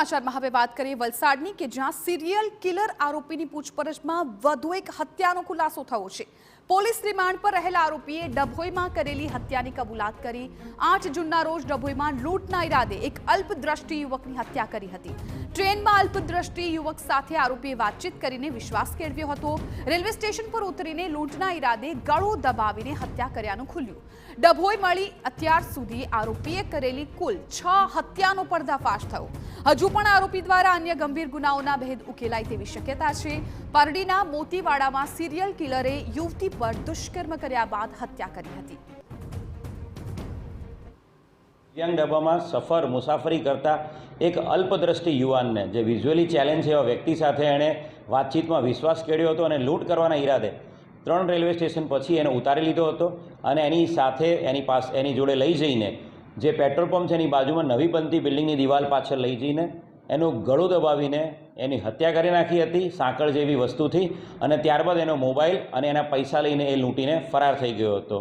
સમાચારમાં હવે વાત કરીએ વલસાડની કે જ્યાં સિરિયલ કિલર આરોપીની પૂછપરછમાં વધુ એક હત્યાનો ખુલાસો થયો છે। પોલીસ રિમાન્ડ પર રહેલા આરોપીએ ડભોઈમાં કરેલી હત્યાની કબૂલાત કરી। 8 જૂનના રોજ ડભોઈમાં લૂંટના ઈરાદે એક અલ્પદ્રષ્ટિ યુવકની હત્યા કરી હતી। ટ્રેનમાં અલ્પદ્રષ્ટિ યુવક સાથે આરોપીએ વાતચીત કરીને વિશ્વાસ કેળવ્યો હતો। રેલવે સ્ટેશન પર ઉતરીને લૂંટના ઈરાદે ગળો દબાવીને હત્યા કર્યાનું ખુલ્યું। ડભોઈ મળી અત્યાર સુધી આરોપીએ કરેલી કુલ 6 હત્યાનો પર્દાફાશ થયો। હજુ પણ આરોપી દ્વારા અન્ય ગંભીર ગુનાઓના ભેદ ઉકેલાય તેવી શક્યતા છે। પારડીના મોતીવાડામાં સિરિયલ કિલરે યુવતી પર દુષ્કર્મ કર્યા બાદ હત્યા કરી હતી। દિવ્યાંગ ડબ્બામાં સફર મુસાફરી કરતા એક અલ્પદ્રષ્ટિ યુવાનને જે વિઝ્યુઅલી ચેલેન્જ એવા વ્યક્તિ સાથે એણે વાતચીતમાં વિશ્વાસ કેળવ્યો હતો અને લૂંટ કરવાના ઈરાદે 3 રેલવે સ્ટેશન પછી એને ઉતારી લીધો હતો અને એની સાથે એની જોડે લઈ જઈને જે પેટ્રોલ પંપ છે એની બાજુમાં નવી બનતી બિલ્ડિંગની દિવાલ પાછળ લઈ જઈને એનું ગળું દબાવીને એની હત્યા કરી નાખી હતી સાંકળ જેવી વસ્તુથી, અને ત્યારબાદ એનો મોબાઈલ અને એના પૈસા લઈને એ લૂંટીને ફરાર થઈ ગયો હતો।